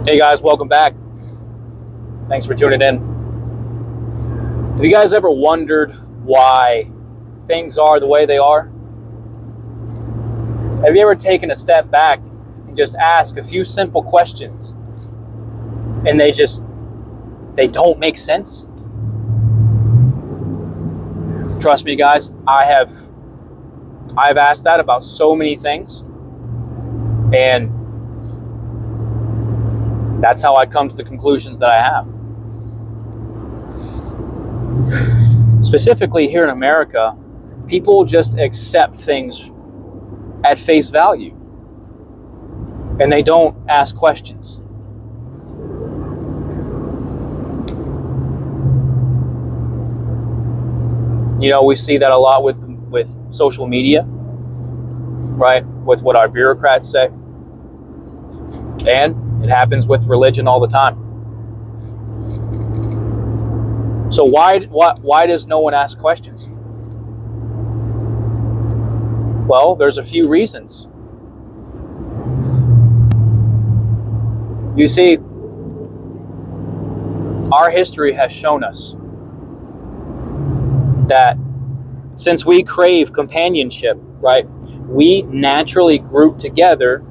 Hey guys, welcome back. Thanks for tuning in. Have you guys ever wondered why things are the way they are? Have you ever taken a step back and just asked a few simple questions and they don't make sense? Trust me guys, I've asked that about so many things, and that's how I come to the conclusions that I have. Specifically here in America, people just accept things at face value and they don't ask questions. You know, we see that a lot with social media, right? With what our bureaucrats say. And it happens with religion all the time. So why does no one ask questions? Well, there's a few reasons. You see, our history has shown us that since we crave companionship, right, we naturally group together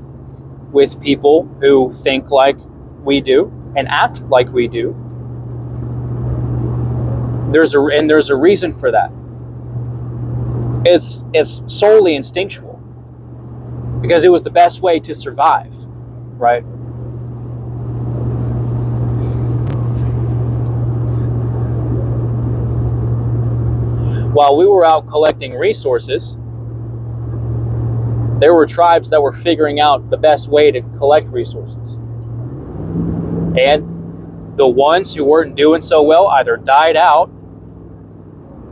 with people who think like we do and act like we do. There's a reason for that. It's solely instinctual because it was the best way to survive, right? While we were out collecting resources, there were tribes that were figuring out the best way to collect resources. And the ones who weren't doing so well either died out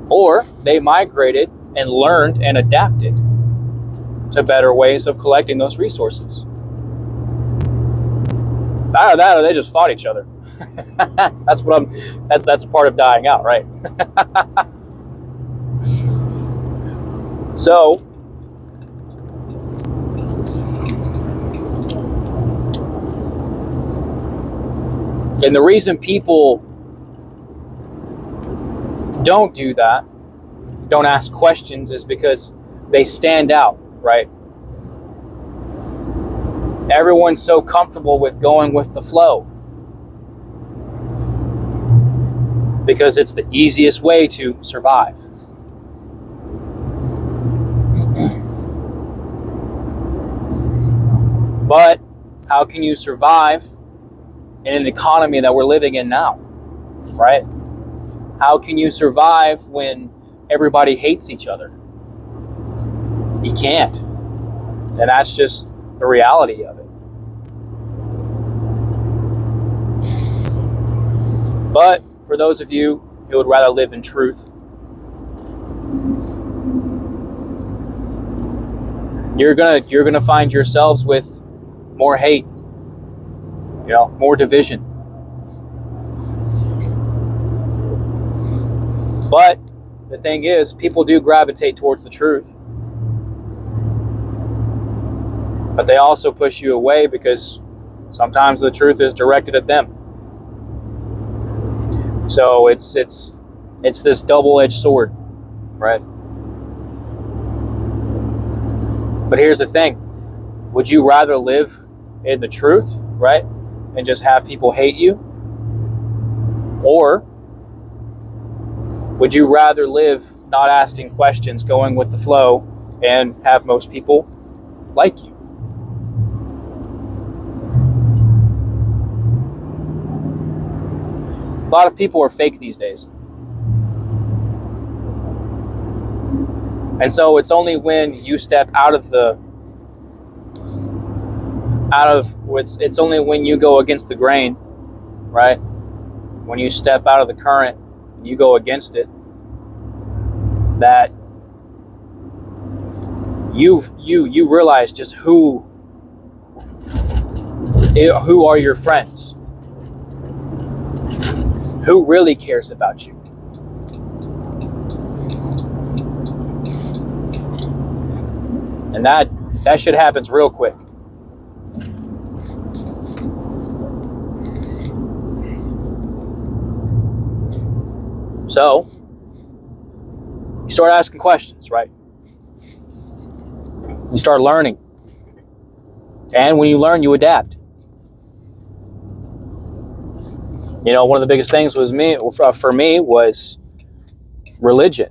or they migrated and learned and adapted to better ways of collecting those resources. Either that or they just fought each other. That's part of dying out, right? So, and the reason people don't do that, don't ask questions, is because they stand out, right? Everyone's so comfortable with going with the flow because it's the easiest way to survive. But how can you survive in an economy that we're living in now, right? How can you survive when everybody hates each other? You can't. And that's just the reality of it. But for those of you who would rather live in truth, you're gonna find yourselves with more hate, more division. But the thing is, people do gravitate towards the truth. But they also push you away because sometimes the truth is directed at them. So it's this double-edged sword, right? But here's the thing. Would you rather live in the truth, right, and just have people hate you? Or would you rather live not asking questions, going with the flow, and have most people like you? A lot of people are fake these days. And so it's only when you step it's only when you go against the grain, right? When you step out of the current and you go against it, that you realize just who are your friends, who really cares about you. And that shit happens real quick. So you start asking questions, right? You start learning. And when you learn, you adapt. You know, one of the biggest things for me was religion.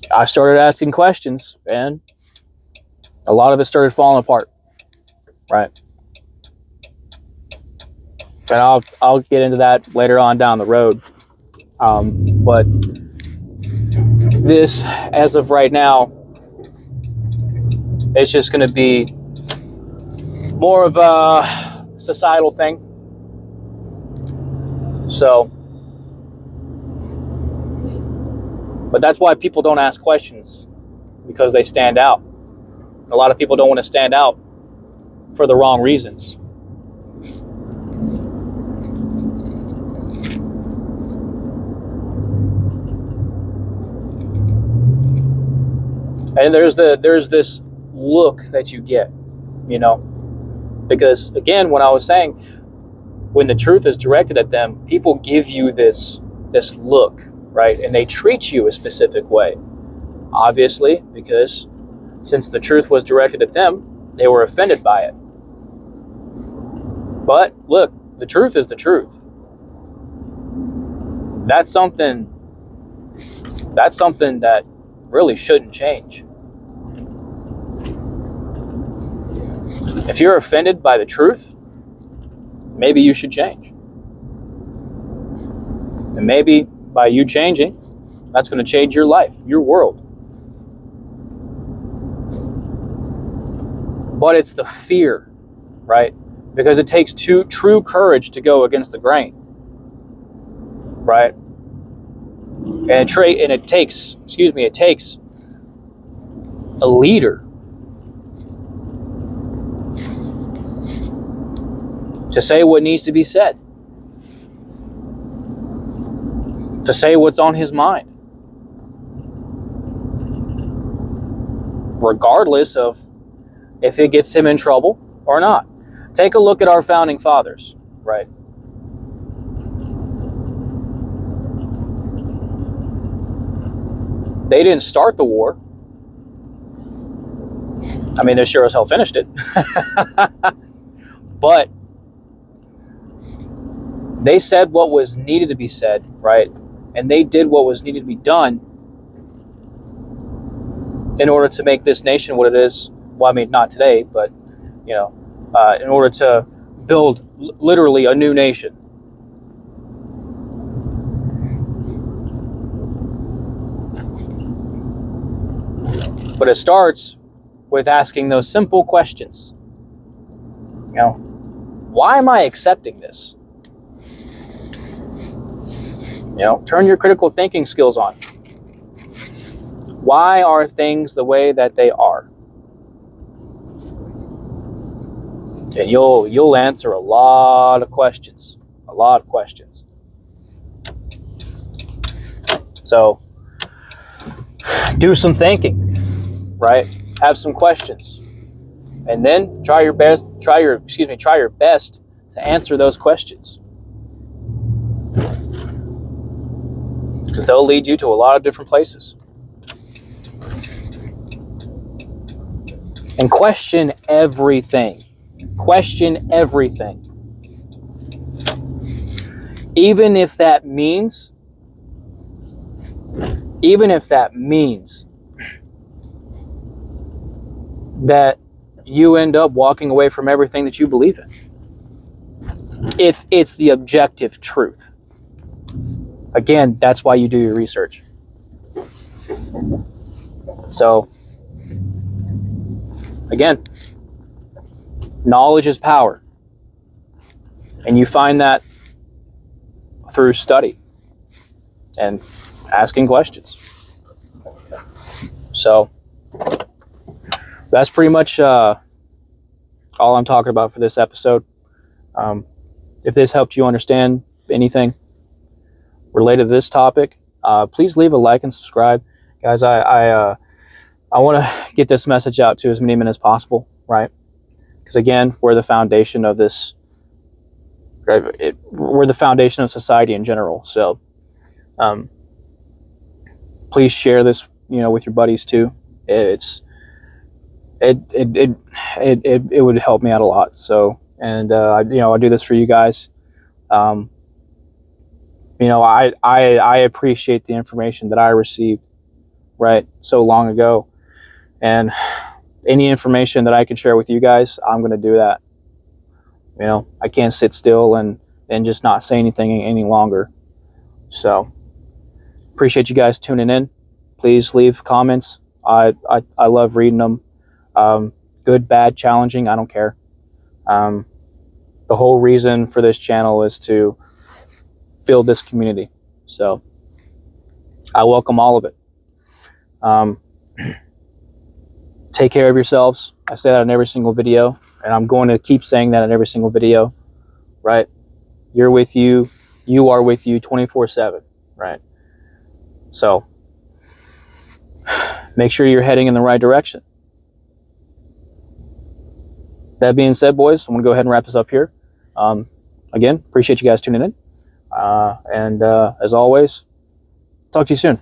I started asking questions, and a lot of it started falling apart, right? And I'll get into that later on down the road. But this, as of right now, it's just going to be more of a societal thing. So, but that's why people don't ask questions, because they stand out. A lot of people don't want to stand out for the wrong reasons. And there's this look that you get, you know, because again, when I was saying, when the truth is directed at them, people give you this look, right? And they treat you a specific way, obviously, because since the truth was directed at them, they were offended by it. But look, the truth is the truth. That's something that really shouldn't change. If you're offended by the truth, maybe you should change. And maybe by you changing, that's going to change your life, your world. But it's the fear, right? Because it takes true courage to go against the grain, right? And it takes a leader to say what needs to be said, to say what's on his mind, regardless of if it gets him in trouble or not. Take a look at our founding fathers, right? They didn't start the war. I mean, they sure as hell finished it. But they said what was needed to be said, right? And they did what was needed to be done in order to make this nation what it is. Well, I mean, not today, but, you know, in order to build literally a new nation. But it starts with asking those simple questions. You know, why am I accepting this? You know, turn your critical thinking skills on. Why are things the way that they are? And you'll answer a lot of questions. A lot of questions. So do some thinking, right? Have some questions. And then try your best to answer those questions. Because they'll lead you to a lot of different places. And question everything. Question everything. Even if that means that you end up walking away from everything that you believe in. If it's the objective truth. Again, that's why you do your research. So, again, knowledge is power. And you find that through study and asking questions. So, that's pretty much all I'm talking about for this episode. If this helped you understand anything related to this topic, please leave a like and subscribe. Guys, I want to get this message out to as many men as possible, right? Because again, we're the foundation of this We're the foundation of society in general. So please share this, with your buddies too. It would help me out a lot. So, and I do this for you guys. I appreciate the information that I received right so long ago, and any information that I can share with you guys, I'm going to do that. I can't sit still and just not say anything any longer. So appreciate you guys tuning in. Please leave comments. I love reading them. Good, bad, challenging, I don't care. The whole reason for this channel is to build this community. So I welcome all of it. Take care of yourselves. I say that in every single video, and I'm going to keep saying that in every single video, right? You're with you. You are with you 24/7, right? So make sure you're heading in the right direction. That being said, boys, I'm going to go ahead and wrap this up here. Again, appreciate you guys tuning in. And as always, talk to you soon.